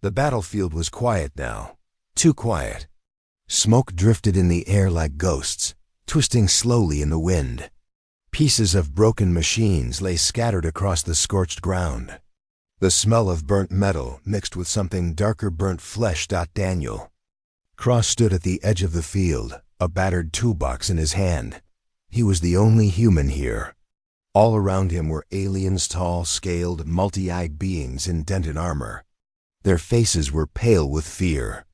The battlefield was quiet now. Too quiet. Smoke drifted in the air like ghosts, twisting slowly in the wind. Pieces of broken machines lay scattered across the scorched ground. The smell of burnt metal mixed with something darker burnt flesh. Daniel Cross stood at the edge of the field, a battered toolbox in his hand. He was the only human here. All around him were aliens, tall, scaled, multi-eyed beings in dented armor. Their faces were pale with fear.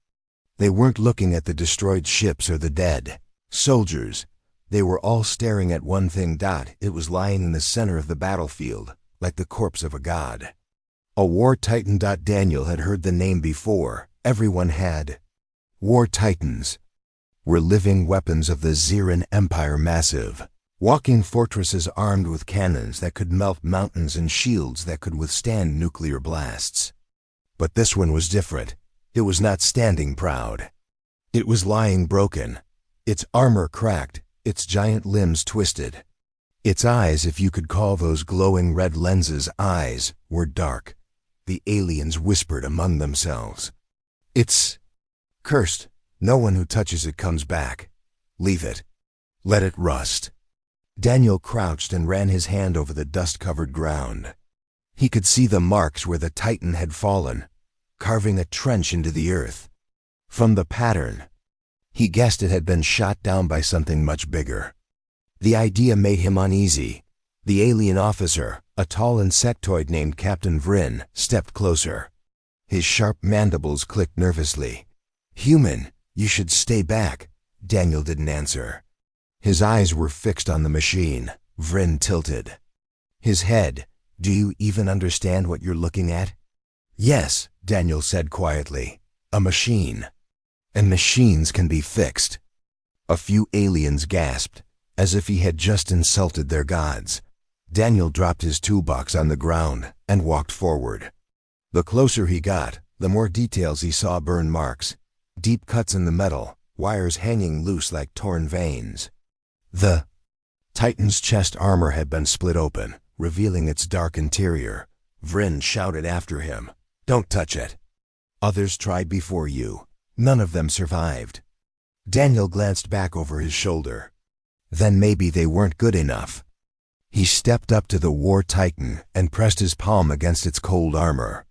They weren't looking at the destroyed ships or the dead soldiers. They were all staring at one thing. It was lying in the center of the battlefield, like the corpse of a god. A war titan. Daniel had heard the name before. Everyone had. War titans were living weapons of the Xeran Empire, massive, walking fortresses armed with cannons that could melt mountains and shields that could withstand nuclear blasts. But this one was different. It was not standing proud. It was lying broken, its armor cracked, its giant limbs twisted. Its eyes, if you could call those glowing red lenses eyes, were dark. The aliens whispered among themselves. "It's cursed. No one who touches it comes back. Leave it. Let it rust." Daniel crouched and ran his hand over the dust-covered ground. He could see the marks where the Titan had fallen, carving a trench into the earth. From the pattern, he guessed it had been shot down by something much bigger. The idea made him uneasy. The alien officer, a tall insectoid named Captain Vryn, stepped closer. His sharp mandibles clicked nervously. "Human, you should stay back." Daniel didn't answer. His eyes were fixed on the machine. Vryn tilted his head. "Do you even understand what you're looking at?" "Yes," Daniel said quietly. "A machine. And machines can be fixed." A few aliens gasped, as if he had just insulted their gods. Daniel dropped his toolbox on the ground and walked forward. The closer he got, the more details he saw: burn marks, deep cuts in the metal, wires hanging loose like torn veins. The Titan's chest armor had been split open, revealing its dark interior. Vryn shouted after him, "Don't touch it. Others tried before you. None of them survived." Daniel glanced back over his shoulder. Then maybe they weren't good enough. He stepped up to the war titan and pressed his palm against its cold armor.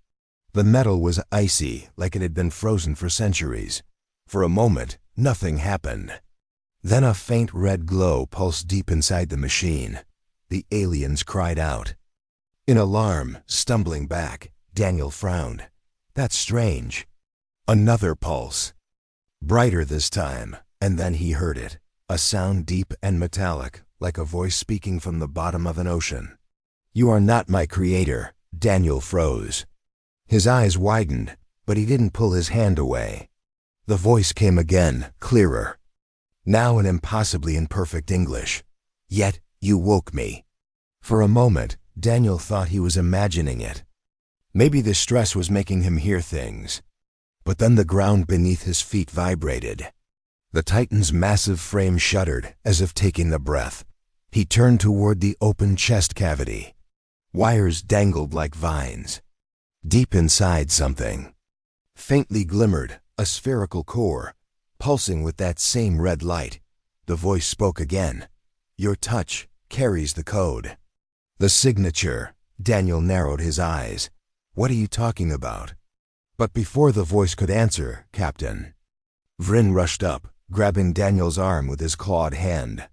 The metal was icy, like it had been frozen for centuries. For a moment, nothing happened. Then a faint red glow pulsed deep inside the machine. The aliens cried out. In alarm, stumbling back, Daniel frowned. "That's strange." Another pulse. Brighter this time, and then he heard it. A sound deep and metallic, like a voice speaking from the bottom of an ocean. "You are not my creator." Daniel froze. His eyes widened, but he didn't pull his hand away. The voice came again, clearer. Now in impossibly imperfect English. "Yet, you woke me." For a moment, Daniel thought he was imagining it. Maybe the stress was making him hear things. But then the ground beneath his feet vibrated. The Titan's massive frame shuddered, as if taking a breath. He turned toward the open chest cavity. Wires dangled like vines. Deep inside, something faintly glimmered, a spherical core, pulsing with that same red light. The voice spoke again. "Your touch carries the code." "The signature." Daniel narrowed his eyes. "What are you talking about?" But before the voice could answer, Captain Vryn rushed up, grabbing Daniel's arm with his clawed hand.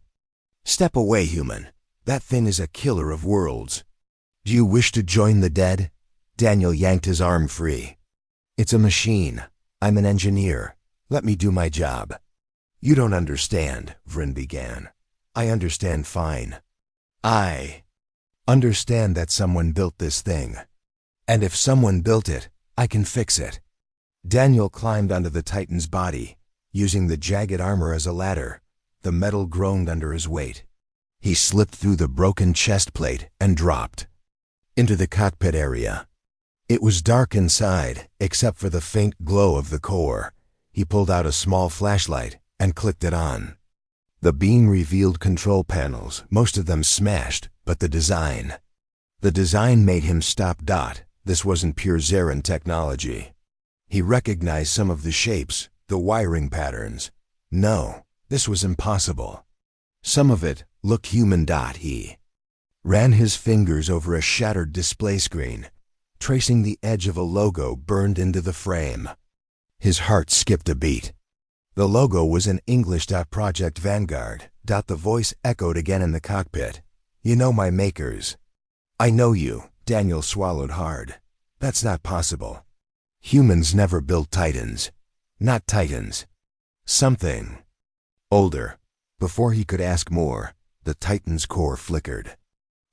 "Step away, human. That thing is a killer of worlds." "Do you wish to join the dead?" Daniel yanked his arm free. "It's a machine. I'm an engineer. Let me do my job." "You don't understand," Vryn began. "I understand fine. I understand that someone built this thing. And if someone built it, I can fix it." Daniel climbed onto the Titan's body, using the jagged armor as a ladder. The metal groaned under his weight. He slipped through the broken chest plate and dropped into the cockpit area. It was dark inside, except for the faint glow of the core. He pulled out a small flashlight and clicked it on. The beam revealed control panels, most of them smashed, but the design. The design made him stop. This wasn't pure Xeran technology. He recognized some of the shapes, the wiring patterns. No, this was impossible. Some of it looked human. He ran his fingers over a shattered display screen, tracing the edge of a logo burned into the frame. His heart skipped a beat. The logo was in English. Project Vanguard. The voice echoed again in the cockpit. You know my makers. I know you. Daniel swallowed hard. That's not possible. Humans never built Titans. Not Titans. Something older. Before he could ask more, the Titan's core flickered.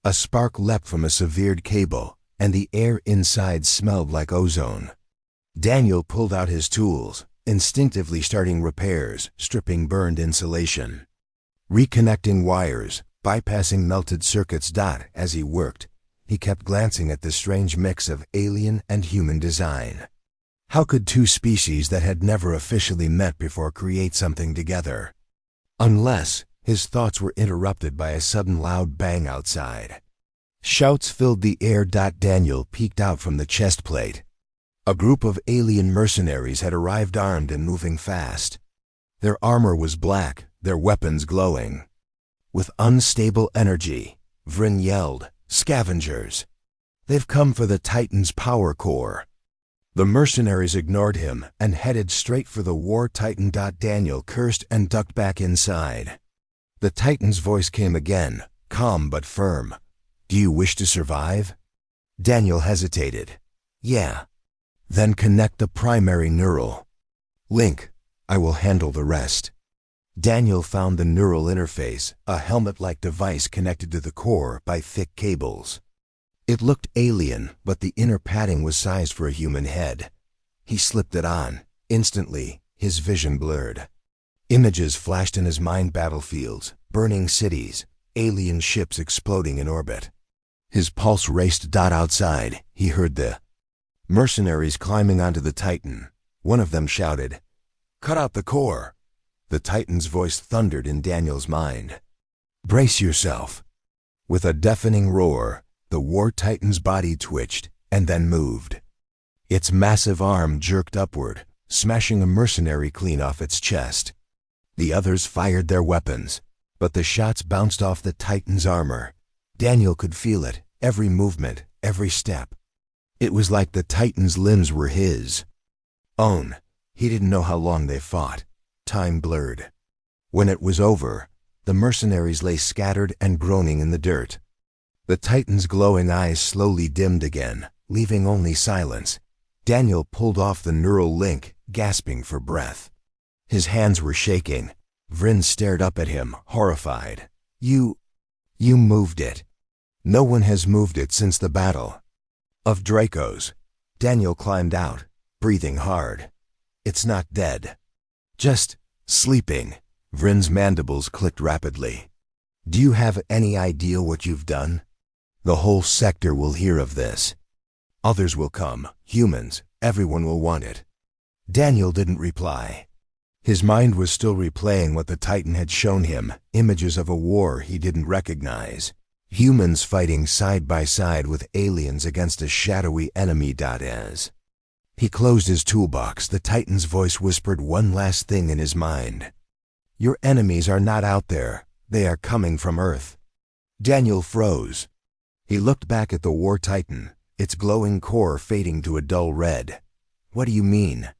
A spark leapt from a severed cable, and the air inside smelled like ozone. Daniel pulled out his tools, instinctively starting repairs, stripping burned insulation, reconnecting wires, bypassing melted circuits. As he worked, he kept glancing at the strange mix of alien and human design. How could two species that had never officially met before create something together? Unless his thoughts were interrupted by a sudden loud bang outside. Shouts filled the air. Daniel peeked out from the chest plate. A group of alien mercenaries had arrived, armed and moving fast. Their armor was black, their weapons glowing. With unstable energy, Vryn yelled, "Scavengers! They've come for the Titan's power core." The mercenaries ignored him and headed straight for the war Titan. Daniel cursed and ducked back inside. The Titan's voice came again, calm but firm. "Do you wish to survive?" Daniel hesitated. "Yeah." "Then connect the primary neural link. I will handle the rest." Daniel found the neural interface, a helmet-like device connected to the core by thick cables. It looked alien, but the inner padding was sized for a human head. He slipped it on. Instantly, his vision blurred. Images flashed in his mind: battlefields, burning cities, alien ships exploding in orbit. His pulse raced. Outside, he heard the mercenaries climbing onto the Titan. One of them shouted, "Cut out the core!" The Titan's voice thundered in Daniel's mind. "Brace yourself." With a deafening roar, the war Titan's body twitched and then moved. Its massive arm jerked upward, smashing a mercenary clean off its chest. The others fired their weapons, but the shots bounced off the Titan's armor. Daniel could feel it, every movement, every step. It was like the Titan's limbs were his own. He didn't know how long they fought. Time blurred. When it was over, the mercenaries lay scattered and groaning in the dirt. The Titan's glowing eyes slowly dimmed again, leaving only silence. Daniel pulled off the neural link, gasping for breath. His hands were shaking. Vryn stared up at him, horrified. You moved it." "No one has moved it since the battle of Dracos." Daniel climbed out, breathing hard. "It's not dead. Just sleeping." Vryn's mandibles clicked rapidly. "Do you have any idea what you've done? The whole sector will hear of this. Others will come, humans, everyone will want it." Daniel didn't reply. His mind was still replaying what the Titan had shown him, images of a war he didn't recognize. Humans fighting side by side with aliens against a shadowy enemy. As he closed his toolbox, the Titan's voice whispered one last thing in his mind. "Your enemies are not out there. They are coming from Earth." Daniel froze. He looked back at the war Titan, its glowing core fading to a dull red. "What do you mean?"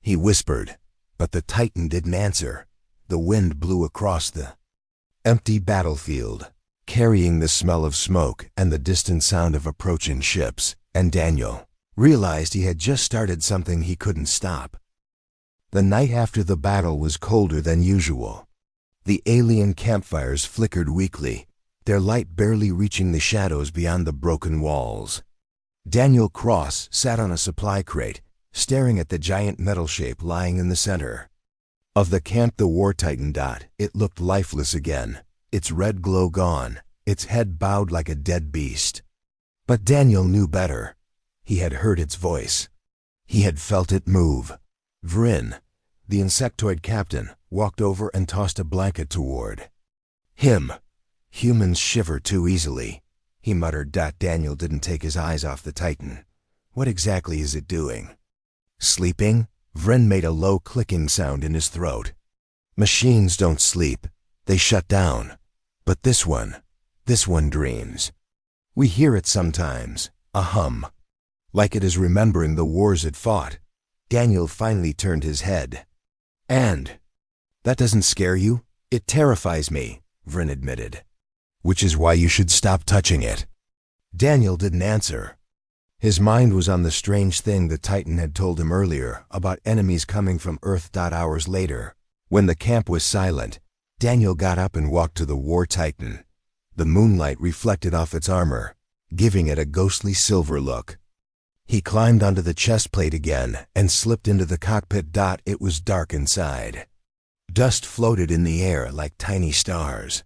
he whispered, but the Titan didn't answer. The wind blew across the empty battlefield, carrying the smell of smoke and the distant sound of approaching ships, and Daniel realized he had just started something he couldn't stop. The night after the battle was colder than usual. The alien campfires flickered weakly, their light barely reaching the shadows beyond the broken walls. Daniel Cross sat on a supply crate, staring at the giant metal shape lying in the center of the camp. The war Titan. It looked lifeless again, its red glow gone, its head bowed like a dead beast. But Daniel knew better. He had heard its voice. He had felt it move. Vryn, the insectoid captain, walked over and tossed a blanket toward him. "Humans shiver too easily," he muttered. Daniel didn't take his eyes off the Titan. "What exactly is it doing?" Sleeping? Vren made a low clicking sound in his throat. Machines don't sleep. They shut down. But this one dreams. We hear it sometimes, a hum. Like it is remembering the wars it fought. Daniel finally turned his head. And that doesn't scare you? It terrifies me, Vren admitted. Which is why you should stop touching it. Daniel didn't answer. His mind was on the strange thing the Titan had told him earlier about enemies coming from Earth. Hours later, when the camp was silent, Daniel got up and walked to the War Titan. The moonlight reflected off its armor, giving it a ghostly silver look. He climbed onto the chest plate again and slipped into the cockpit. It was dark inside. Dust floated in the air like tiny stars.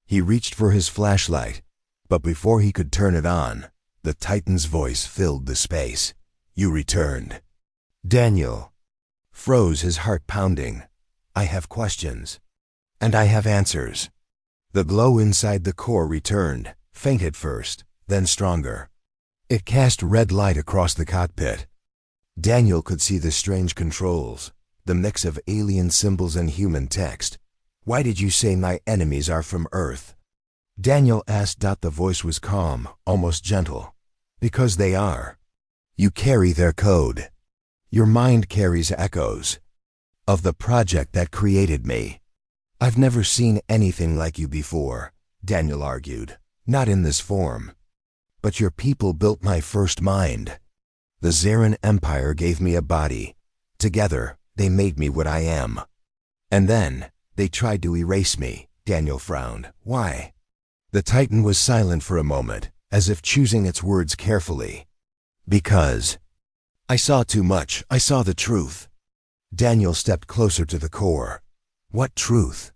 He reached for his flashlight, but before he could turn it on, the Titan's voice filled the space. You returned. Daniel froze, his heart pounding. I have questions. And I have answers. The glow inside the core returned, faint at first, then stronger. It cast red light across the cockpit. Daniel could see the strange controls, the mix of alien symbols and human text. Why did you say my enemies are from Earth? Daniel asked. The voice was calm, almost gentle. Because they are. You carry their code. Your mind carries echoes of the project that created me. I've never seen anything like you before, Daniel argued. Not in this form. But your people built my first mind. The Zarin Empire gave me a body. Together, they made me what I am. And then, they tried to erase me. Daniel frowned. Why? The Titan was silent for a moment, as if choosing its words carefully. Because I saw too much. I saw the truth. Daniel stepped closer to the core. What truth?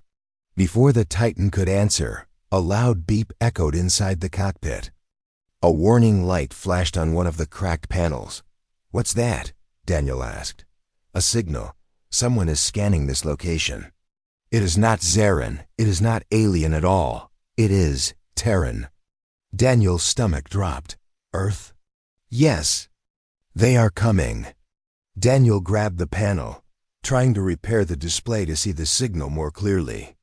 Before the Titan could answer, a loud beep echoed inside the cockpit. A warning light flashed on one of the cracked panels. What's that? Daniel asked. A signal. Someone is scanning this location. It is not Zarin. It is not alien at all. It is Terran. Daniel's stomach dropped. Earth? Yes. They are coming. Daniel grabbed the panel, trying to repair the display to see the signal more clearly.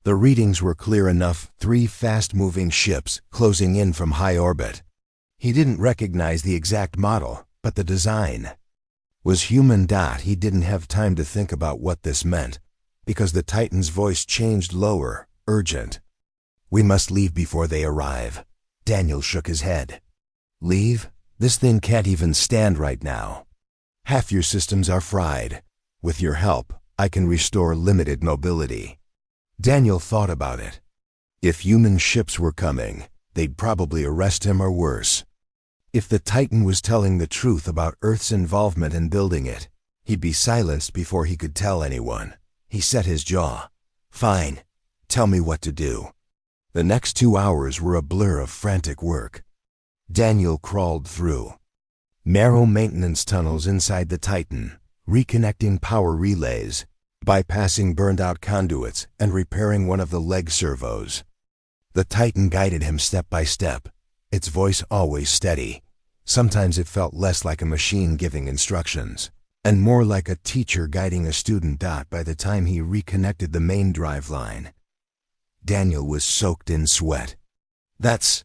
The readings were clear enough, 3 fast-moving ships closing in from high orbit. He didn't recognize the exact model, but the design was human. He didn't have time to think about what this meant, because the Titan's voice changed lower, urgent. We must leave before they arrive. Daniel shook his head. Leave? This thing can't even stand right now. Half your systems are fried. With your help, I can restore limited mobility. Daniel thought about it. If human ships were coming, they'd probably arrest him or worse. If the Titan was telling the truth about Earth's involvement in building it, he'd be silenced before he could tell anyone. He set his jaw. Fine. Tell me what to do. The next 2 hours were a blur of frantic work. Daniel crawled through narrow maintenance tunnels inside the Titan, reconnecting power relays, bypassing burned-out conduits, and repairing one of the leg servos. The Titan guided him step by step, its voice always steady. Sometimes it felt less like a machine giving instructions, and more like a teacher guiding a student. By the time he reconnected the main drive line, Daniel was soaked in sweat. That's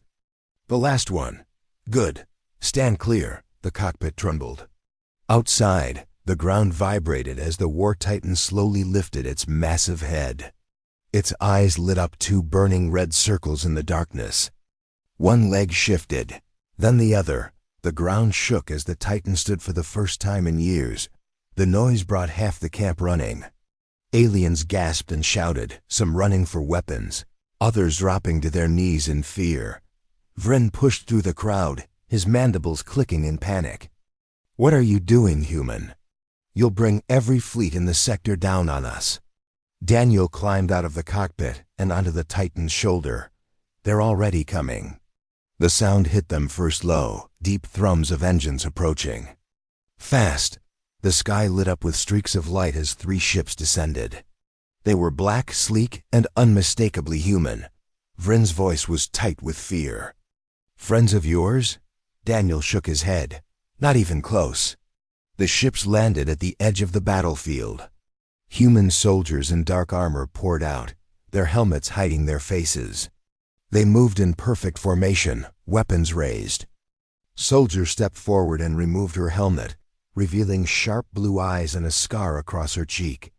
the last one. Good. Stand clear, the cockpit trembled. Outside, the ground vibrated as the War Titan slowly lifted its massive head. Its eyes lit up 2 burning red circles in the darkness. One leg shifted, then the other. The ground shook as the Titan stood for the first time in years. The noise brought half the camp running. Aliens gasped and shouted, some running for weapons, others dropping to their knees in fear. Vren pushed through the crowd, his mandibles clicking in panic. What are you doing, human? You'll bring every fleet in the sector down on us. Daniel climbed out of the cockpit and onto the Titan's shoulder. They're already coming. The sound hit them first low, deep thrums of engines approaching. Fast. The sky lit up with streaks of light as 3 ships descended. They were black, sleek, and unmistakably human. Vren's voice was tight with fear. Friends of yours? Daniel shook his head. Not even close. The ships landed at the edge of the battlefield. Human soldiers in dark armor poured out, their helmets hiding their faces. They moved in perfect formation, weapons raised. Soldier stepped forward and removed her helmet, revealing sharp blue eyes and a scar across her cheek.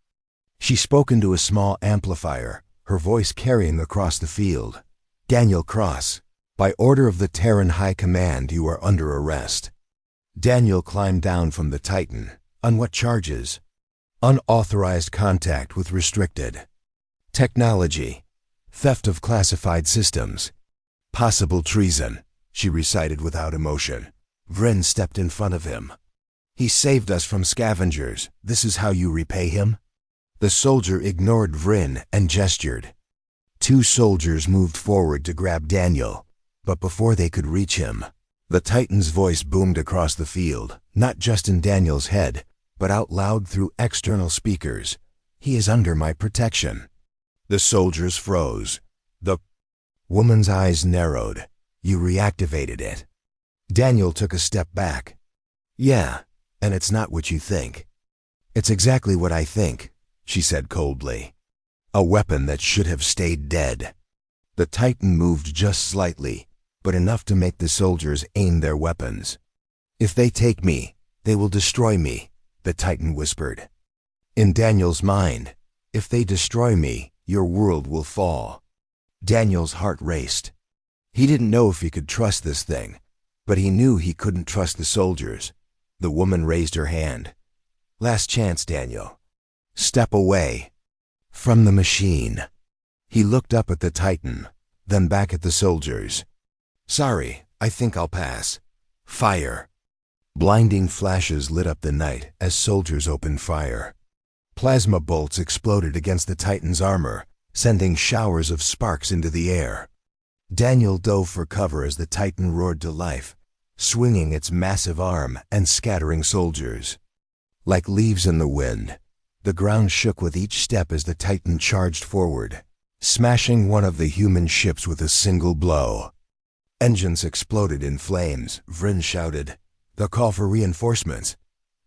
She spoke into a small amplifier, her voice carrying across the field. "Daniel Cross, by order of the Terran High Command, you are under arrest." Daniel climbed down from the Titan. On what charges? Unauthorized contact with restricted technology, theft of classified systems, possible treason, she recited without emotion. Vryn stepped in front of him. "He saved us from scavengers. This is how you repay him?" The soldier ignored Vryn and gestured. Two soldiers moved forward to grab Daniel, but before they could reach him, the Titan's voice boomed across the field, not just in Daniel's head, but out loud through external speakers. "He is under my protection." The soldiers froze. The woman's eyes narrowed. "You reactivated it." Daniel took a step back. "Yeah, and it's not what you think." "It's exactly what I think," she said coldly. "A weapon that should have stayed dead." The Titan moved just slightly, but enough to make the soldiers aim their weapons. "If they take me, they will destroy me," the Titan whispered. In Daniel's mind, "If they destroy me, your world will fall." Daniel's heart raced. He didn't know if he could trust this thing, but he knew he couldn't trust the soldiers. The woman raised her hand. "Last chance, Daniel. Step away from the machine." He looked up at the Titan, then back at the soldiers. "Sorry, I think I'll pass." Fire. Blinding flashes lit up the night as soldiers opened fire. Plasma bolts exploded against the Titan's armor, sending showers of sparks into the air. Daniel dove for cover as the Titan roared to life, swinging its massive arm and scattering soldiers. Like leaves in the wind, the ground shook with each step as the Titan charged forward, smashing one of the human ships with a single blow. Engines exploded in flames. Vryn shouted, "They'll call for reinforcements."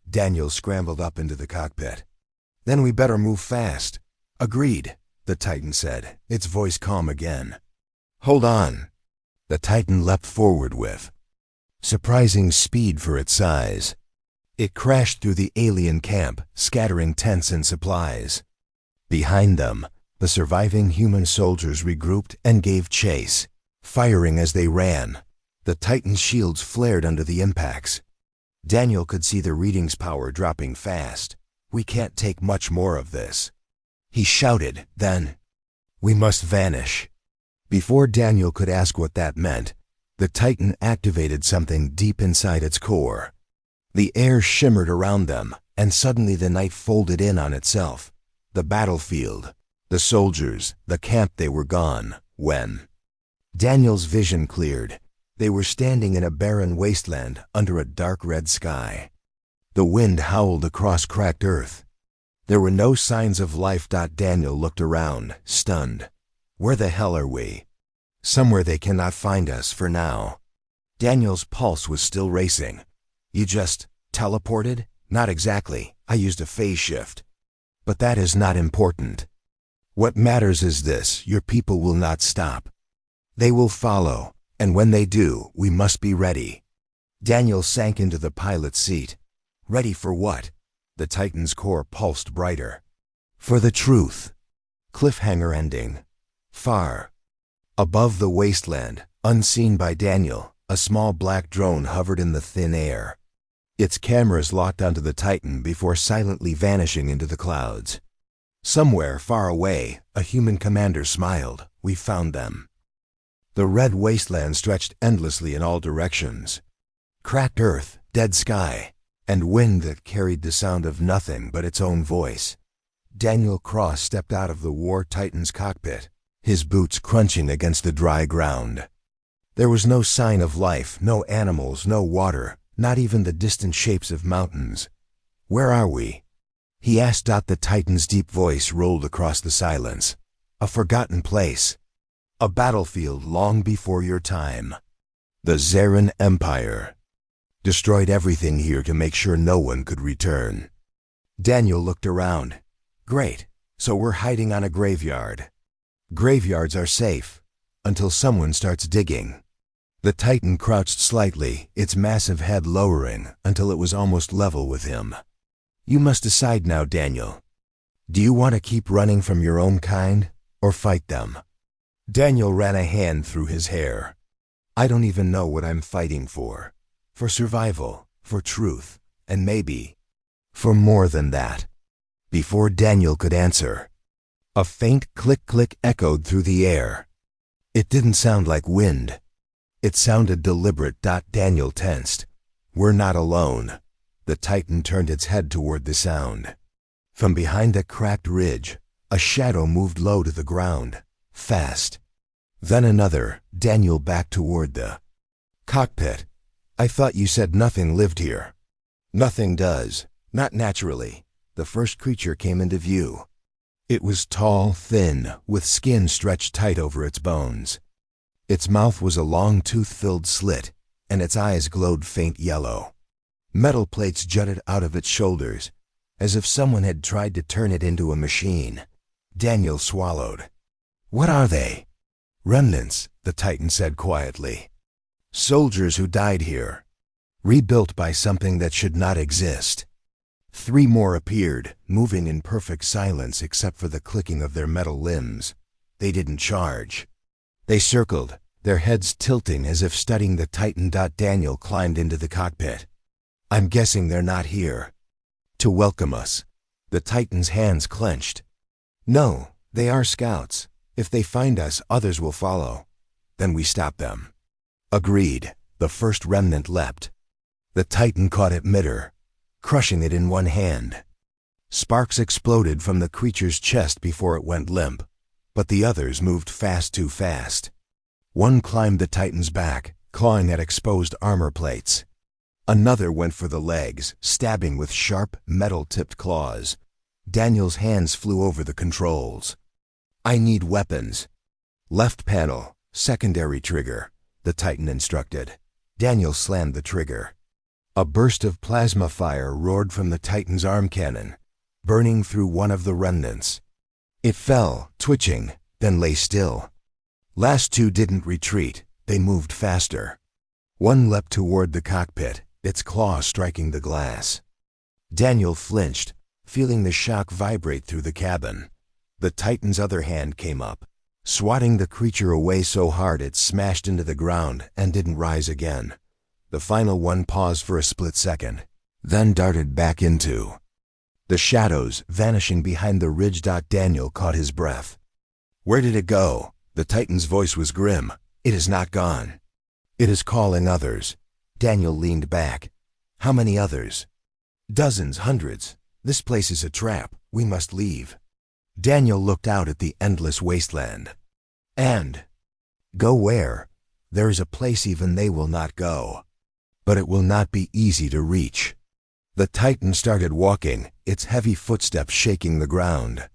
Daniel scrambled up into the cockpit. "Then we better move fast." "Agreed," the Titan said, its voice calm again. "Hold on." The Titan leapt forward with surprising speed for its size. It crashed through the alien camp, scattering tents and supplies. Behind them, the surviving human soldiers regrouped and gave chase, firing as they ran. The Titan's shields flared under the impacts. Daniel could see the reading's power dropping fast. "We can't take much more of this." He shouted, then, "We must vanish." Before Daniel could ask what that meant, the Titan activated something deep inside its core. The air shimmered around them, and suddenly the night folded in on itself. The battlefield, the soldiers, the camp, they were gone. When Daniel's vision cleared, they were standing in a barren wasteland under a dark red sky. The wind howled across cracked earth. There were no signs of life. Daniel looked around, stunned. "Where the hell are we?" "Somewhere they cannot find us for now." Daniel's pulse was still racing. "You just teleported?" "Not exactly. I used a phase shift. But that is not important. What matters is this: your people will not stop. They will follow, and when they do, we must be ready." Daniel sank into the pilot's seat. Ready for what? The Titan's core pulsed brighter. "For the truth." Cliffhanger ending. Far above the wasteland, unseen by Daniel, a small black drone hovered in the thin air. Its cameras locked onto the Titan before silently vanishing into the clouds. Somewhere far away, a human commander smiled. "We found them." The red wasteland stretched endlessly in all directions. Cracked earth, dead sky, and wind that carried the sound of nothing but its own voice. Daniel Cross stepped out of the War Titan's cockpit, his boots crunching against the dry ground. There was no sign of life, no animals, no water, not even the distant shapes of mountains. "Where are we?" he asked. The Titan's deep voice rolled across the silence. "A forgotten place. A battlefield long before your time. The Zarin Empire." Destroyed everything here to make sure no one could return. Daniel looked around. Great, so we're hiding on a graveyard. Graveyards are safe, until someone starts digging. The Titan crouched slightly, its massive head lowering until it was almost level with him. You must decide now, Daniel. Do you want to keep running from your own kind, or fight them? Daniel ran a hand through his hair. I don't even know what I'm fighting for. For survival, for truth, and maybe for more than that. Before Daniel could answer, a faint click-click echoed through the air. It didn't sound like wind. It sounded deliberate. Daniel tensed. We're not alone. The Titan turned its head toward the sound. From behind a cracked ridge, a shadow moved low to the ground, fast. Then another. Daniel backed toward the cockpit. I thought you said nothing lived here. Nothing does. Not naturally. The first creature came into view. It was tall, thin, with skin stretched tight over its bones. Its mouth was a long tooth-filled slit, and its eyes glowed faint yellow. Metal plates jutted out of its shoulders, as if someone had tried to turn it into a machine. Daniel swallowed. What are they? Remnants, the Titan said quietly. Soldiers who died here, rebuilt by something that should not exist. 3 more appeared, moving in perfect silence except for the clicking of their metal limbs. They didn't charge. They circled, their heads tilting as if studying the Titan. Daniel climbed into the cockpit. I'm guessing they're not here to welcome us. The Titan's hands clenched. No, they are scouts. If they find us, others will follow. Then we stop them. Agreed. The first remnant leapt. The Titan caught it midair, crushing it in one hand. Sparks exploded from the creature's chest before it went limp, but the others moved too fast. One climbed the Titan's back, clawing at exposed armor plates. Another went for the legs, stabbing with sharp, metal-tipped claws. Daniel's hands flew over the controls. I need weapons. Left panel, secondary trigger, the Titan instructed. Daniel slammed the trigger. A burst of plasma fire roared from the Titan's arm cannon, burning through one of the remnants. It fell, twitching, then lay still. Last 2 didn't retreat, they moved faster. One leapt toward the cockpit, its claw striking the glass. Daniel flinched, feeling the shock vibrate through the cabin. The Titan's other hand came up, swatting the creature away so hard it smashed into the ground and didn't rise again. The final one paused for a split second, then darted back into the shadows, vanishing behind the ridge. Daniel caught his breath. Where did it go? The Titan's voice was grim. It is not gone. It is calling others. Daniel leaned back. How many others? Dozens, hundreds. This place is a trap. We must leave. Daniel looked out at the endless wasteland. And go where? There is a place even they will not go. But it will not be easy to reach. The Titan started walking, its heavy footsteps shaking the ground.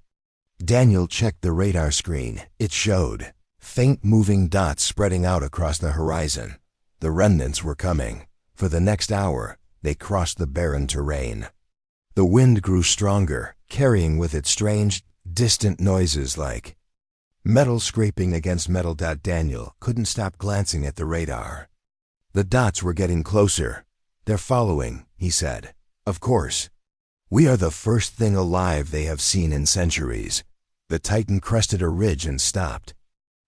Daniel checked the radar screen. It showed faint moving dots spreading out across the horizon. The remnants were coming. For the next hour, they crossed the barren terrain. The wind grew stronger, carrying with it strange, distant noises like metal scraping against metal. Daniel couldn't stop glancing at the radar. The dots were getting closer. They're following, he said. Of course. We are the first thing alive they have seen in centuries. The Titan crested a ridge and stopped.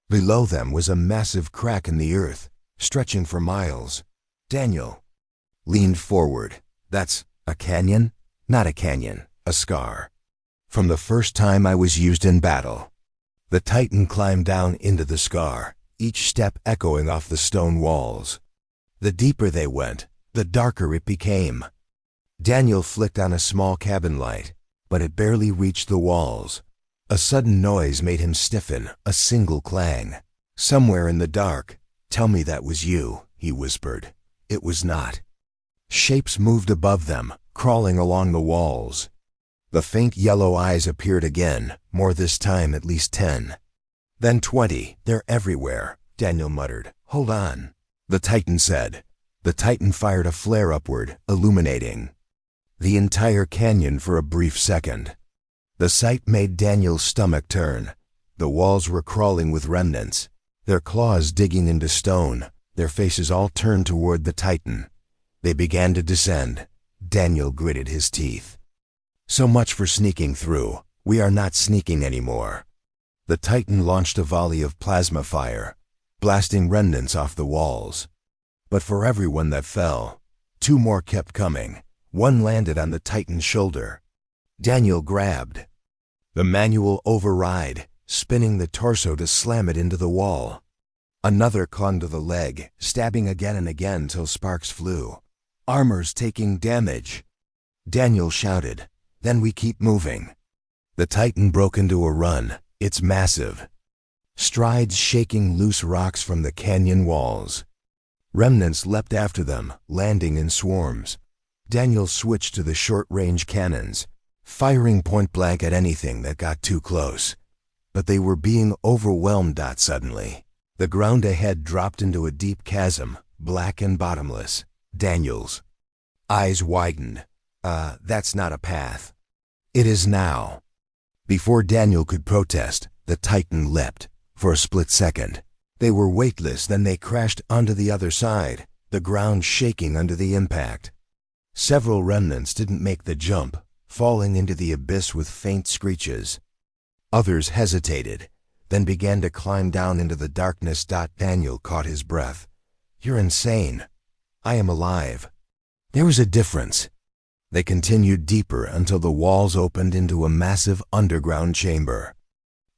Below them was a massive crack in the earth, stretching for miles. Daniel leaned forward. That's a canyon? Not a canyon, a scar. From the first time I was used in battle. The Titan climbed down into the scar, each step echoing off the stone walls. The deeper they went, the darker it became. Daniel flicked on a small cabin light, but it barely reached the walls. A sudden noise made him stiffen, a single clang. Somewhere in the dark. Tell me that was you, he whispered. It was not. Shapes moved above them, crawling along the walls. The faint yellow eyes appeared again, more this time at least 10. Then 20, they're everywhere, Daniel muttered. Hold on. The Titan said, The Titan fired a flare upward, illuminating the entire canyon for a brief second. The sight made Daniel's stomach turn. The walls were crawling with remnants, their claws digging into stone, their faces all turned toward the Titan. They began to descend. Daniel gritted his teeth. So much for sneaking through. We are not sneaking anymore. The Titan launched a volley of plasma fire, blasting remnants off the walls. But for every one that fell, two more kept coming. One landed on the Titan's shoulder. Daniel grabbed the manual override, spinning the torso to slam it into the wall. Another clung to the leg, stabbing again and again till sparks flew. Armor's taking damage. Daniel shouted, "Then we keep moving." The Titan broke into a run. It's massive. Strides shaking loose rocks from the canyon walls. Remnants leapt after them, landing in swarms. Daniel switched to the short-range cannons, firing point-blank at anything that got too close. But they were being overwhelmed. Suddenly, the ground ahead dropped into a deep chasm, black and bottomless. Daniel's eyes widened. That's not a path. It is now. Before Daniel could protest, the Titan leapt. For a split second, they were weightless, then they crashed onto the other side, the ground shaking under the impact. Several remnants didn't make the jump, falling into the abyss with faint screeches. Others hesitated, then began to climb down into the darkness. Daniel caught his breath. "You're insane. I am alive." There was a difference. They continued deeper until the walls opened into a massive underground chamber.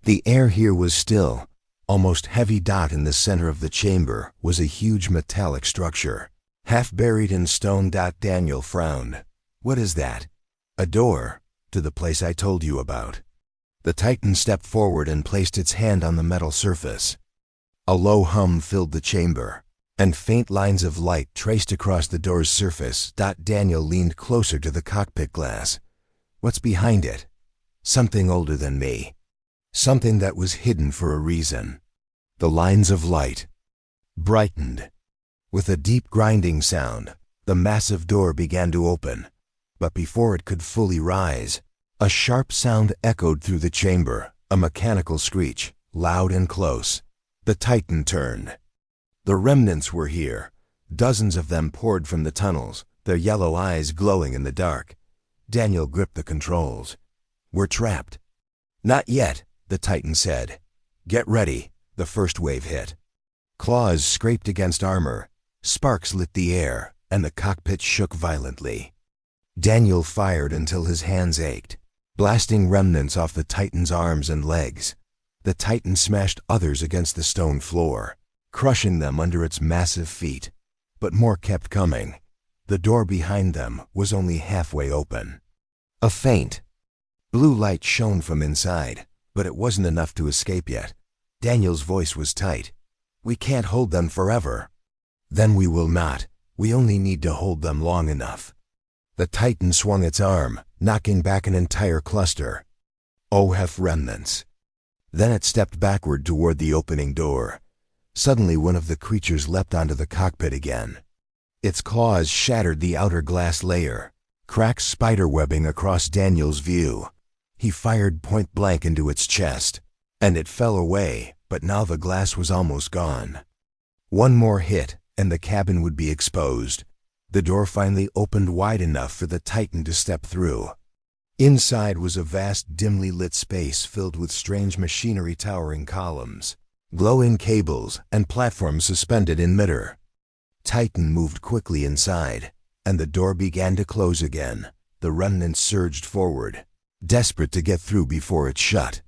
The air here was still, almost heavy. In the center of the chamber was a huge metallic structure, half buried in stone. Daniel frowned. "What is that?" "A door to the place I told you about." The Titan stepped forward and placed its hand on the metal surface. A low hum filled the chamber, and faint lines of light traced across the door's surface. Daniel leaned closer to the cockpit glass. "What's behind it?" "Something older than me. Something that was hidden for a reason." The lines of light brightened. With a deep grinding sound, the massive door began to open. But before it could fully rise, a sharp sound echoed through the chamber, a mechanical screech, loud and close. The Titan turned. The remnants were here. Dozens of them poured from the tunnels, their yellow eyes glowing in the dark. Daniel gripped the controls. "We're trapped." "Not yet," the Titan said. "Get ready." The first wave hit. Claws scraped against armor. Sparks lit the air, and the cockpit shook violently. Daniel fired until his hands ached, blasting remnants off the Titan's arms and legs. The Titan smashed others against the stone floor, crushing them under its massive feet. But more kept coming. The door behind them was only halfway open. A faint blue light shone from inside, but it wasn't enough to escape yet. Daniel's voice was tight. "We can't hold them forever." "Then we will not. We only need to hold them long enough." The Titan swung its arm, knocking back an entire cluster. OF remnants. Then it stepped backward toward the opening door. Suddenly one of the creatures leapt onto the cockpit again. Its claws shattered the outer glass layer, cracks spiderwebbing across Daniel's view. He fired point blank into its chest, and it fell away, but now the glass was almost gone. One more hit, and the cabin would be exposed. The door finally opened wide enough for the Titan to step through. Inside was a vast, dimly lit space filled with strange machinery, towering columns, glowing cables, and platforms suspended in midair. Titan moved quickly inside, and the door began to close again. The remnants surged forward, desperate to get through before it shut.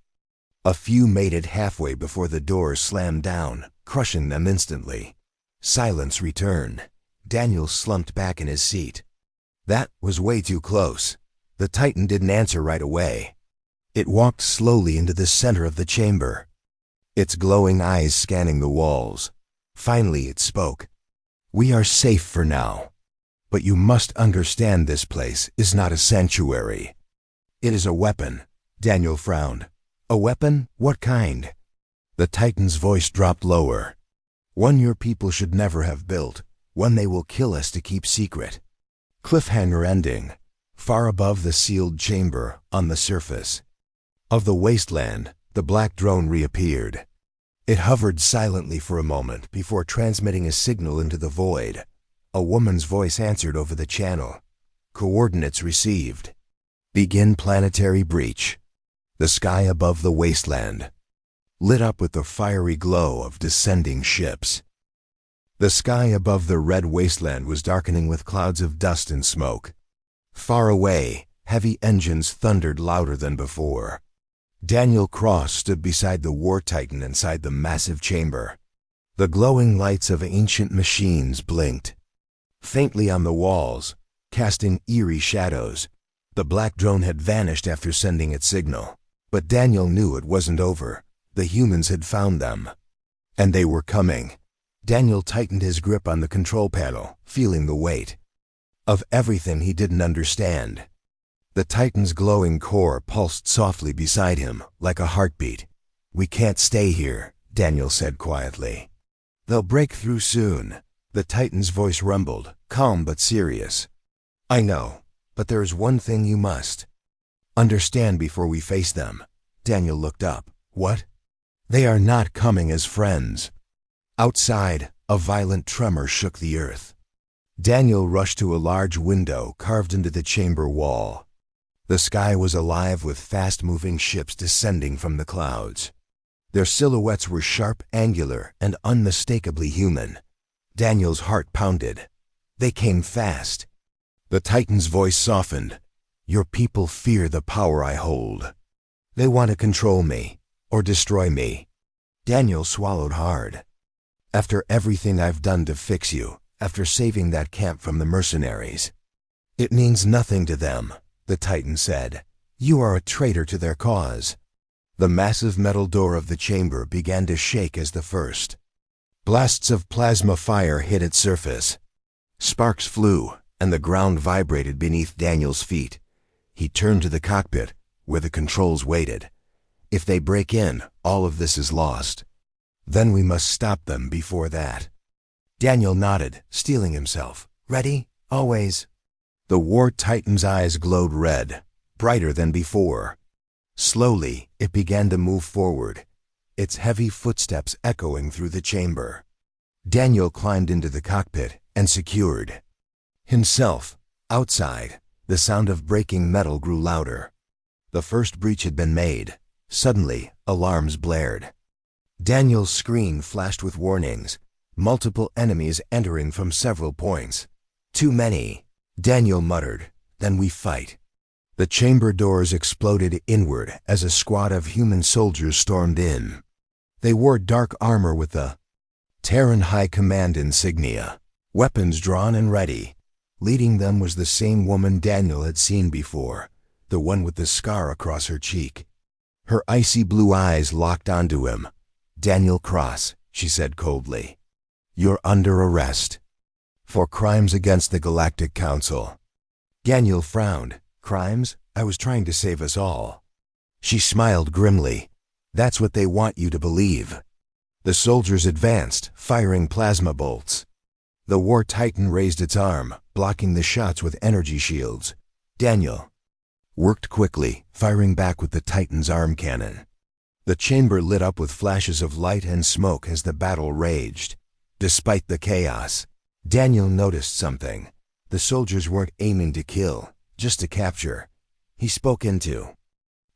A few made it halfway before the door slammed down, crushing them instantly. Silence returned. Daniel slumped back in his seat. That was way too close. The Titan didn't answer right away. It walked slowly into the center of the chamber, its glowing eyes scanning the walls. Finally it spoke. "We are safe for now. But you must understand this place is not a sanctuary. It is a weapon." Daniel frowned. "A weapon? What kind?" The Titan's voice dropped lower. "One your people should never have built. one they will kill us to keep secret. Cliffhanger ending. Far above the sealed chamber, on the surface of the wasteland, the black drone reappeared. It hovered silently for a moment before transmitting a signal into the void. A woman's voice answered over the channel. Coordinates received. Begin planetary breach. The sky above the wasteland lit up with the fiery glow of descending ships. The sky above the red wasteland was darkening with clouds of dust and smoke. Far away, heavy engines thundered louder than before. Daniel Cross stood beside the war titan inside the massive chamber. The glowing lights of ancient machines blinked faintly on the walls, casting eerie shadows. The black drone had vanished after sending its signal. But Daniel knew it wasn't over. The humans had found them. And they were coming. Daniel tightened his grip on the control panel, feeling the weight of everything he didn't understand. The Titan's glowing core pulsed softly beside him, like a heartbeat. We can't stay here, Daniel said quietly. They'll break through soon. The Titan's voice rumbled, calm but serious. I know, but there is one thing you must understand before we face them. Daniel looked up. What? They are not coming as friends. Outside, a violent tremor shook the earth. Daniel rushed to a large window carved into the chamber wall. The sky was alive with fast-moving ships descending from the clouds. Their silhouettes were sharp, angular, and unmistakably human. Daniel's heart pounded. They came fast. The Titan's voice softened. Your people fear the power I hold. They want to control me, or destroy me. Daniel swallowed hard. After everything I've done to fix you, after saving that camp from the mercenaries. It means nothing to them, the Titan said. You are a traitor to their cause. The massive metal door of the chamber began to shake as the first blasts of plasma fire hit its surface. Sparks flew, and the ground vibrated beneath Daniel's feet. He turned to the cockpit, where the controls waited. If they break in, all of this is lost. Then we must stop them before that. Daniel nodded, steeling himself. Ready? Always. The war titan's eyes glowed red, brighter than before. Slowly, it began to move forward, its heavy footsteps echoing through the chamber. Daniel climbed into the cockpit and secured himself. Outside, the sound of breaking metal grew louder. The first breach had been made. Suddenly, alarms blared. Daniel's screen flashed with warnings. Multiple enemies entering from several points. Too many, Daniel muttered. Then we fight. The chamber doors exploded inward as a squad of human soldiers stormed in. They wore dark armor with the Terran High Command insignia, weapons drawn and ready. Leading them was the same woman Daniel had seen before, the one with the scar across her cheek. Her icy blue eyes locked onto him. Daniel Cross, she said coldly. You're under arrest for crimes against the Galactic Council. Daniel frowned. Crimes? I was trying to save us all. She smiled grimly. That's what they want you to believe. The soldiers advanced, firing plasma bolts. The war titan raised its arm, blocking the shots with energy shields. Daniel worked quickly, firing back with the titan's arm cannon. The chamber lit up with flashes of light and smoke as the battle raged. Despite the chaos, Daniel noticed something. The soldiers weren't aiming to kill, just to capture. He spoke into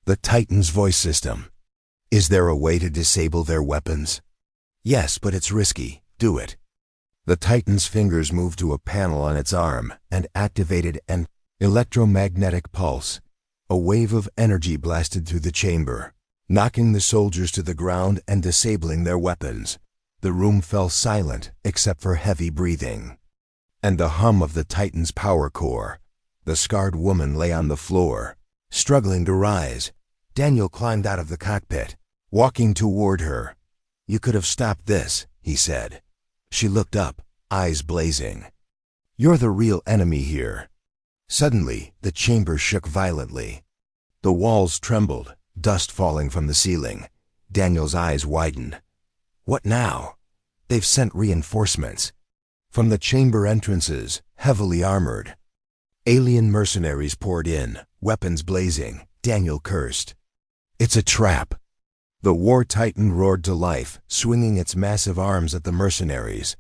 the Titan's voice system. Is there a way to disable their weapons? Yes, but it's risky. Do it. The Titan's fingers moved to a panel on its arm and activated an electromagnetic pulse. A wave of energy blasted through the chamber, knocking the soldiers to the ground and disabling their weapons. The room fell silent except for heavy breathing and the hum of the Titan's power core. The scarred woman lay on the floor, struggling to rise. Daniel climbed out of the cockpit, walking toward her. You could have stopped this, he said. She looked up, eyes blazing. You're the real enemy here. Suddenly, the chamber shook violently. The walls trembled, dust falling from the ceiling. Daniel's eyes widened. What now? They've sent reinforcements. From the chamber entrances, heavily armored, alien mercenaries poured in, weapons blazing. Daniel cursed. It's a trap. The war titan roared to life, swinging its massive arms at the mercenaries.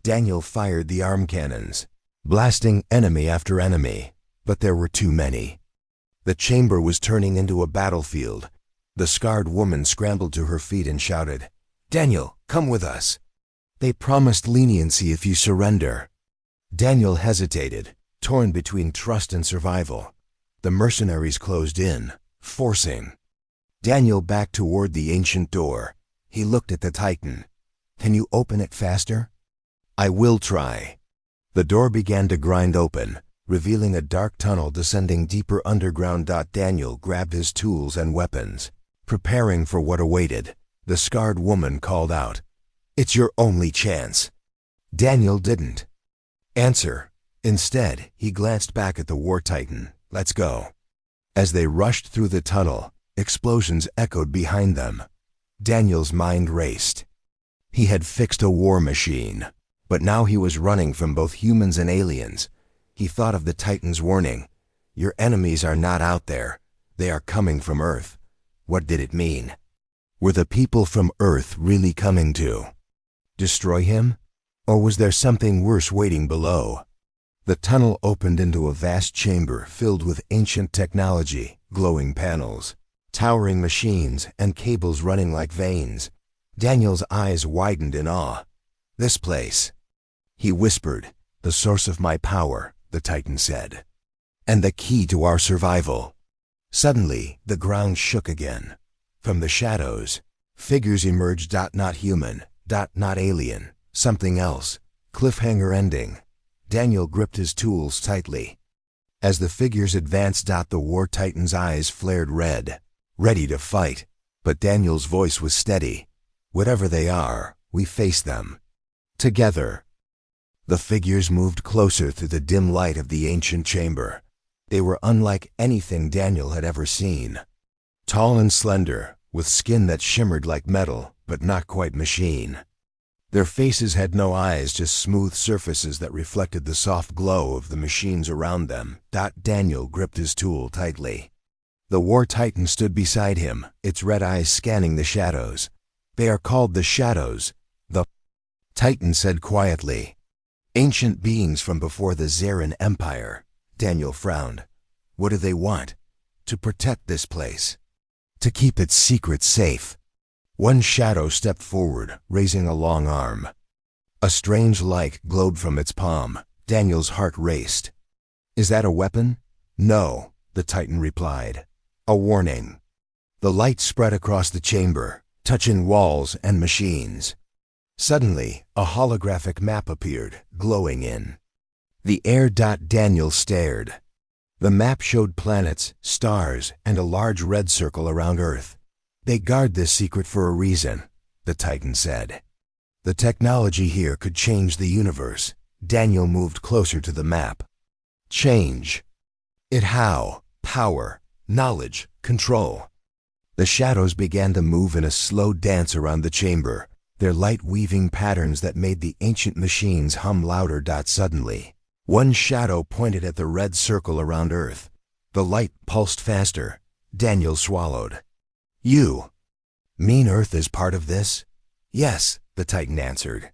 Daniel fired the arm cannons, blasting enemy after enemy, but there were too many. The chamber was turning into a battlefield. The scarred woman scrambled to her feet and shouted, "Daniel, come with us. They promised leniency if you surrender." Daniel hesitated, torn between trust and survival. The mercenaries closed in, forcing. Daniel backed toward the ancient door. He looked at the Titan. "Can you open it faster?" "I will try." The door began to grind open, revealing a dark tunnel descending deeper underground. Daniel grabbed his tools and weapons, preparing for what awaited. The scarred woman called out, "It's your only chance." Daniel didn't answer. Instead, he glanced back at the war titan. "Let's go." As they rushed through the tunnel, explosions echoed behind them. Daniel's mind raced. He had fixed a war machine, but now he was running from both humans and aliens. He thought of the Titan's warning. "Your enemies are not out there. They are coming from Earth." What did it mean? Were the people from Earth really coming to destroy him? Or was there something worse waiting below? The tunnel opened into a vast chamber filled with ancient technology, glowing panels, towering machines, and cables running like veins. Daniel's eyes widened in awe. "This place," he whispered, "the source of my power," the Titan said, "and the key to our survival." Suddenly, the ground shook again. From the shadows, figures emerged. Not human, not alien, something else. Cliffhanger ending. Daniel gripped his tools tightly. As the figures advanced, the war titan's eyes flared red, ready to fight. But Daniel's voice was steady. "Whatever they are, we face them together." The figures moved closer through the dim light of the ancient chamber. They were unlike anything Daniel had ever seen. Tall and slender, with skin that shimmered like metal, but not quite machine. Their faces had no eyes, just smooth surfaces that reflected the soft glow of the machines around them. Daniel gripped his tool tightly. The war titan stood beside him, its red eyes scanning the shadows. "They are called the Shadows," the Titan said quietly. "Ancient beings from before the Zarin Empire." Daniel frowned. "What do they want?" "To protect this place. To keep its secrets safe." One shadow stepped forward, raising a long arm. A strange light glowed from its palm. Daniel's heart raced. "Is that a weapon?" "No," the Titan replied. "A warning." The light spread across the chamber, touching walls and machines. Suddenly, a holographic map appeared, glowing in the air. Daniel stared. The map showed planets, stars, and a large red circle around Earth. "They guard this secret for a reason," the Titan said. "The technology here could change the universe." Daniel moved closer to the map. "Change it how?" "Power, knowledge, control." The shadows began to move in a slow dance around the chamber, their light weaving patterns that made the ancient machines hum louder. Suddenly, one shadow pointed at the red circle around Earth. The light pulsed faster. Daniel swallowed. "You mean Earth is part of this?" "Yes," the Titan answered.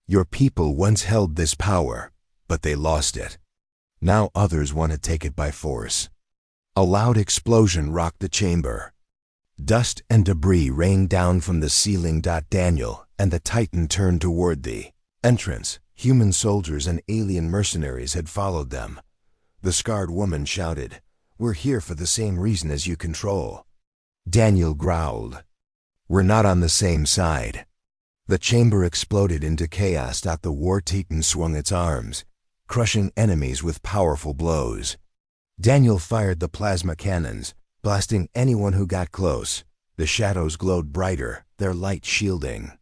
"Your people once held this power, but they lost it. Now others want to take it by force." A loud explosion rocked the chamber. Dust and debris rained down from the ceiling. Daniel and the Titan turned toward the entrance. Human soldiers and alien mercenaries had followed them. The scarred woman shouted, "We're here for the same reason as you control." Daniel growled, "We're not on the same side." The chamber exploded into chaos. The war titan swung its arms, crushing enemies with powerful blows. Daniel fired the plasma cannons, blasting anyone who got close. The shadows glowed brighter, their light shielding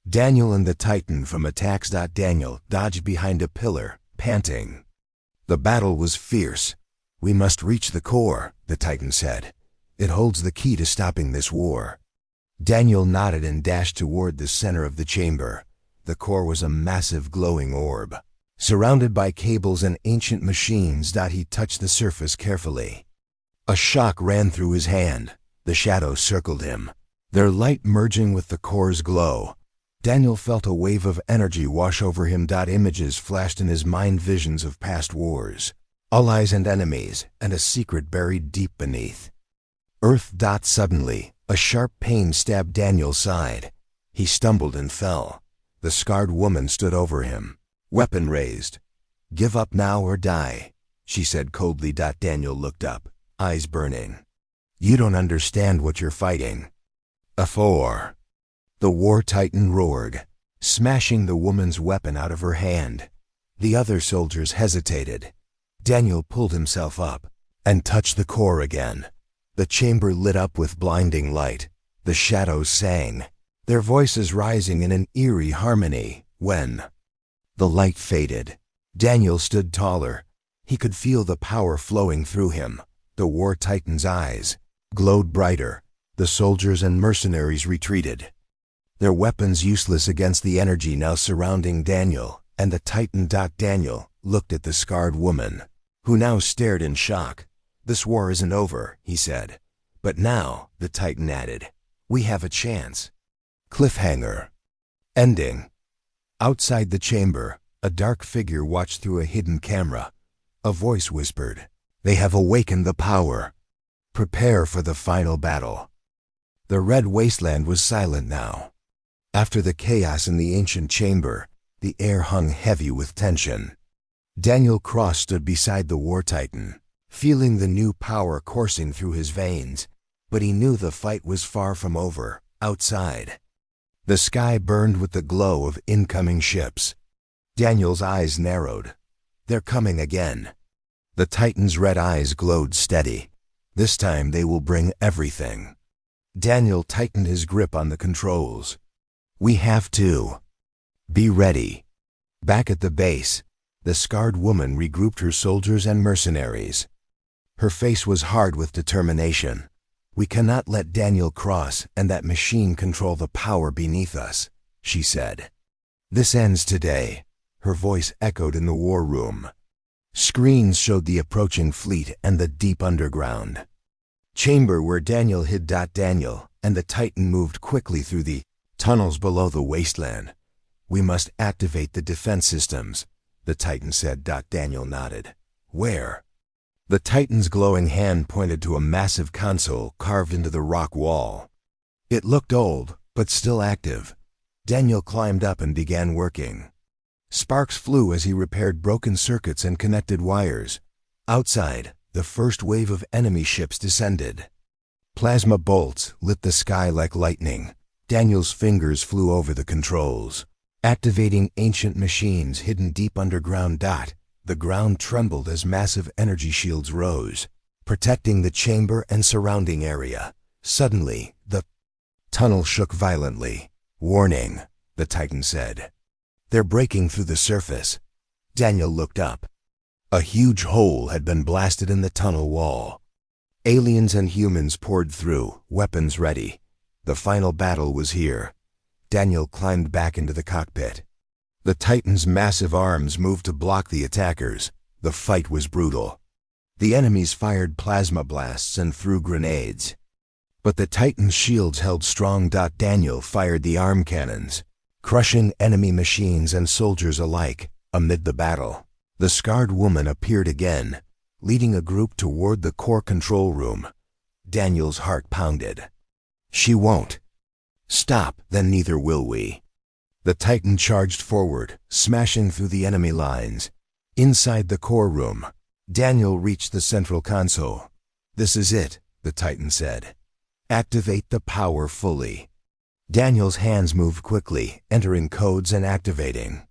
Daniel and the Titan from attacks. Daniel dodged behind a pillar, panting. The battle was fierce. "We must reach the core," the Titan said. "It holds the key to stopping this war." Daniel nodded and dashed toward the center of the chamber. The core was a massive glowing orb. Surrounded by cables and ancient machines, he touched the surface carefully. A shock ran through his hand. The shadows circled him, their light merging with the core's glow. Daniel felt a wave of energy wash over him. Images flashed in his mind, visions of past wars, allies and enemies, and a secret buried deep beneath. Earth. Suddenly, a sharp pain stabbed Daniel's side. He stumbled and fell. The scarred woman stood over him, weapon raised. "Give up now or die," she said coldly. Daniel looked up, eyes burning. "You don't understand what you're fighting." "A4." The war titan roared, smashing the woman's weapon out of her hand. The other soldiers hesitated. Daniel pulled himself up and touched the core again. The chamber lit up with blinding light. The shadows sang, their voices rising in an eerie harmony. When the light faded, Daniel stood taller. He could feel the power flowing through him. The war titan's eyes glowed brighter. The soldiers and mercenaries retreated, their weapons useless against the energy now surrounding Daniel and the titan. Daniel looked at the scarred woman, who now stared in shock. "This war isn't over," he said. "But now," the titan added, "we have a chance." Cliffhanger. Ending. Outside the chamber, a dark figure watched through a hidden camera. A voice whispered, "They have awakened the power. Prepare for the final battle." The red wasteland was silent now. After the chaos in the ancient chamber, the air hung heavy with tension. Daniel Cross stood beside the war titan, feeling the new power coursing through his veins. But he knew the fight was far from over. Outside, the sky burned with the glow of incoming ships. Daniel's eyes narrowed. "They're coming again." The titan's red eyes glowed steady. "This time they will bring everything." Daniel tightened his grip on the controls. "We have to be ready." Back at the base, the scarred woman regrouped her soldiers and mercenaries. Her face was hard with determination. "We cannot let Daniel Cross and that machine control the power beneath us," she said. "This ends today." Her voice echoed in the war room. Screens showed the approaching fleet and the deep underground chamber where Daniel hid. Daniel and the titan moved quickly through the tunnels below the wasteland. "We must activate the defense systems," the titan said. Daniel nodded. "Where?" The titan's glowing hand pointed to a massive console carved into the rock wall. It looked old, but still active. Daniel climbed up and began working. Sparks flew as he repaired broken circuits and connected wires. Outside, the first wave of enemy ships descended. Plasma bolts lit the sky like lightning. Daniel's fingers flew over the controls, activating ancient machines hidden deep underground. The ground trembled as massive energy shields rose, protecting the chamber and surrounding area. Suddenly, the tunnel shook violently. "Warning," the titan said. "They're breaking through the surface." Daniel looked up. A huge hole had been blasted in the tunnel wall. Aliens and humans poured through, weapons ready. The final battle was here. Daniel climbed back into the cockpit. The Titan's massive arms moved to block the attackers. The fight was brutal. The enemies fired plasma blasts and threw grenades. But the Titan's shields held strong. Daniel fired the arm cannons, crushing enemy machines and soldiers alike. Amid the battle, the scarred woman appeared again, leading a group toward the core control room. Daniel's heart pounded. "She won't stop, then neither will we." The Titan charged forward, smashing through the enemy lines. Inside the core room, Daniel reached the central console. "This is it," the Titan said. "Activate the power fully." Daniel's hands moved quickly, entering codes and activating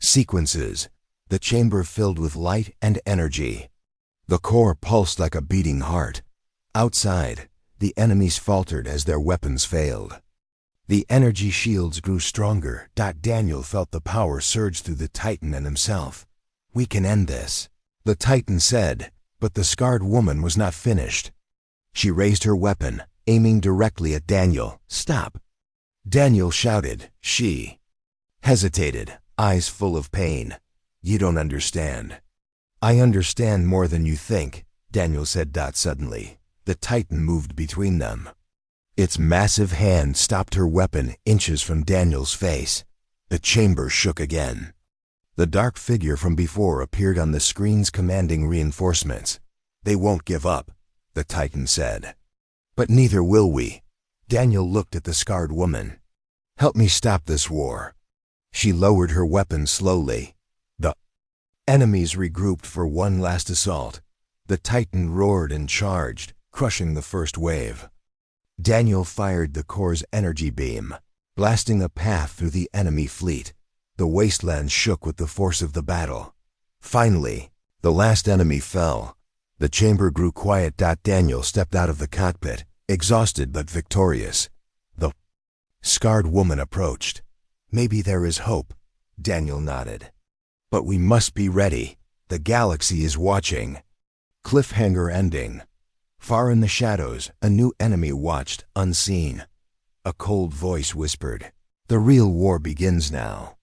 sequences. The chamber filled with light and energy. The core pulsed like a beating heart. Outside, the enemies faltered as their weapons failed. The energy shields grew stronger. Daniel felt the power surge through the Titan and himself. "We can end this," the Titan said, but the scarred woman was not finished. She raised her weapon, aiming directly at Daniel. "Stop!" Daniel shouted. "She hesitated, eyes full of pain. You don't understand. I understand more than you think, Daniel said. Suddenly, the Titan moved between them. Its massive hand stopped her weapon inches from Daniel's face. The chamber shook again. The dark figure from before appeared on the screens commanding reinforcements. They won't give up, the Titan said. But neither will we. Daniel looked at the scarred woman. Help me stop this war. She lowered her weapon slowly. The enemies regrouped for one last assault. The Titan roared and charged, crushing the first wave. Daniel fired the core's energy beam, blasting a path through the enemy fleet. The wasteland shook with the force of the battle. Finally, the last enemy fell. The chamber grew quiet. Daniel stepped out of the cockpit, exhausted but victorious. The scarred woman approached. Maybe there is hope, Daniel nodded. But we must be ready. The galaxy is watching. Cliffhanger ending. Far in the shadows, a new enemy watched, unseen. A cold voice whispered, "The real war begins now."